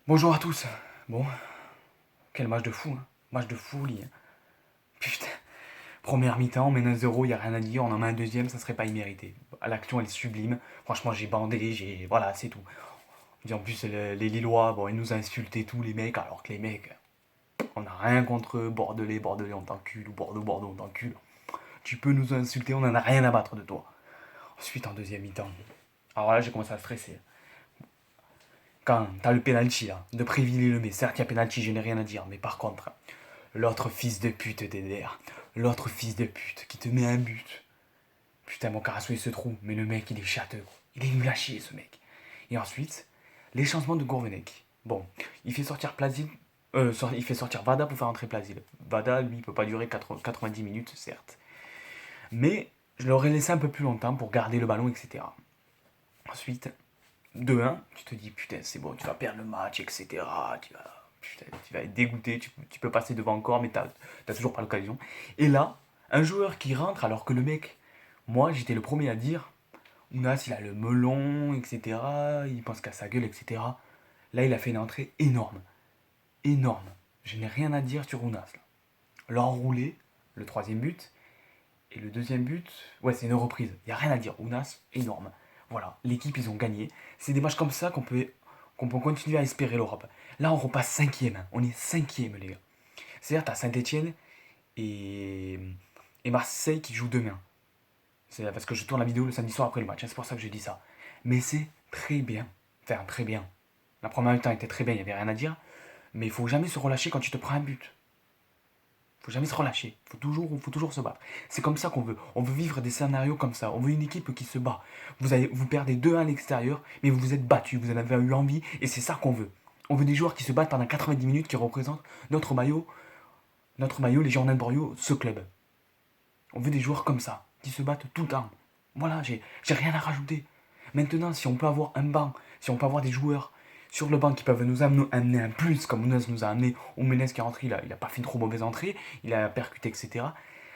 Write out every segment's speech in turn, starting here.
Bonjour à tous. Bon, quel match de fou, hein. Match de folie, hein. Putain. Première mi-temps, on mène 1-0, il n'y a rien à dire. On en met un deuxième, ça serait pas immérité. L'action, elle est sublime. Franchement, j'ai bandé, voilà, c'est tout. En plus, les Lillois, bon, ils nous insultaient tous les mecs, alors que les mecs, on n'a rien contre eux. Bordelais, Bordelais, on t'encule, ou Bordeaux, Bordeaux, on t'encule. Tu peux nous insulter, on en a rien à battre de toi. Ensuite, en deuxième mi-temps, alors là, j'ai commencé à stresser. Quand t'as le penalty là, de Préville le met, certes qu'il y a penalty, je n'ai rien à dire, mais par contre, l'autre fils de pute d'Eder, l'autre fils de pute qui te met un but. Putain, mon Carasso il se trouve, mais le mec il est châteux, il est nul à chier ce mec. Et ensuite, les changements de Gourvenec. Bon, il fait sortir Plasil, il fait sortir Vada pour faire entrer Plasil. Vada, lui, il peut pas durer 90 minutes, certes. Mais je l'aurais laissé un peu plus longtemps pour garder le ballon, etc. Ensuite, 2-1, tu te dis putain c'est bon, tu vas perdre le match, etc. Tu vas être dégoûté, tu peux passer devant encore, mais t'as toujours pas l'occasion. Et là, un joueur qui rentre alors que le mec, moi j'étais le premier à dire, Ounas il a le melon, etc. Il pense qu'à sa gueule, etc. Là il a fait une entrée énorme. Énorme. Je n'ai rien à dire sur Ounas. L'enroulé, le troisième but, et le deuxième but, ouais, c'est une reprise. Il n'y a rien à dire. Ounas, énorme. Voilà, l'équipe, ils ont gagné. C'est des matchs comme ça qu'on peut continuer à espérer l'Europe. Là, on repasse cinquième. On est cinquième, les gars. C'est-à-dire, t'as Saint-Etienne et, et Marseille qui jouent demain. C'est parce que je tourne la vidéo le samedi soir après le match. C'est pour ça que je dis ça. Mais c'est très bien. Enfin, très bien. La première mi-temps était très bien, il n'y avait rien à dire. Mais il faut jamais se relâcher quand tu te prends un but. Faut jamais se relâcher. Faut toujours se battre. C'est comme ça qu'on veut. On veut vivre des scénarios comme ça. On veut une équipe qui se bat. Vous perdez 2-1 à l'extérieur, mais vous vous êtes battu. Vous en avez eu envie, et c'est ça qu'on veut. On veut des joueurs qui se battent pendant 90 minutes, qui représentent notre maillot, les Jordan Borio, ce club. On veut des joueurs comme ça, qui se battent tout le temps. Voilà, j'ai rien à rajouter. Maintenant, si on peut avoir un banc, si on peut avoir des joueurs sur le banc qui peuvent nous amener un plus, comme Ounas nous a amené, ou Menez qui est rentré, il a pas fait une trop mauvaise entrée, il a percuté, etc.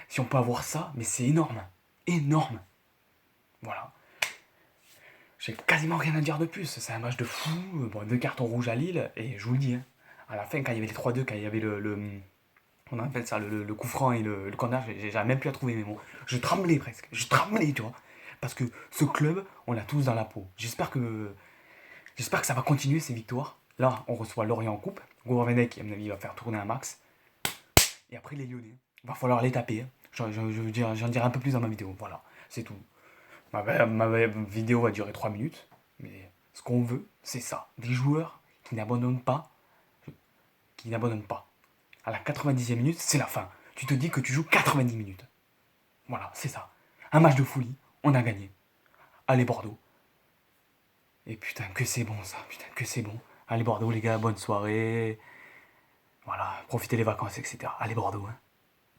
Si on peut avoir ça, mais c'est énorme. Énorme. Voilà. J'ai quasiment rien à dire de plus. C'est un match de fou. Bon, 2 cartons rouges à Lille, et je vous le dis, hein, à la fin, quand il y avait les 3-2, quand il y avait on appelle ça le coup franc et le corner, j'ai même plus à trouver mes mots. Je tremblais presque. Je tremblais, tu vois. Parce que ce club, on l'a tous dans la peau. J'espère que ça va continuer ces victoires. Là, on reçoit Lorient en coupe. Gourvenec, à mon avis, va faire tourner un max. Et après, les Lyonnais. Il va falloir les taper, hein. J'en dirai un peu plus dans ma vidéo. Voilà, c'est tout. Ma vidéo va durer 3 minutes. Mais ce qu'on veut, c'est ça. Des joueurs qui n'abandonnent pas. Qui n'abandonnent pas. À la 90e minute, c'est la fin. Tu te dis que tu joues 90 minutes. Voilà, c'est ça. Un match de folie, on a gagné. Allez Bordeaux. Et putain, que c'est bon ça, putain, que c'est bon. Allez Bordeaux les gars, bonne soirée. Voilà, profitez les vacances, etc. Allez Bordeaux, hein.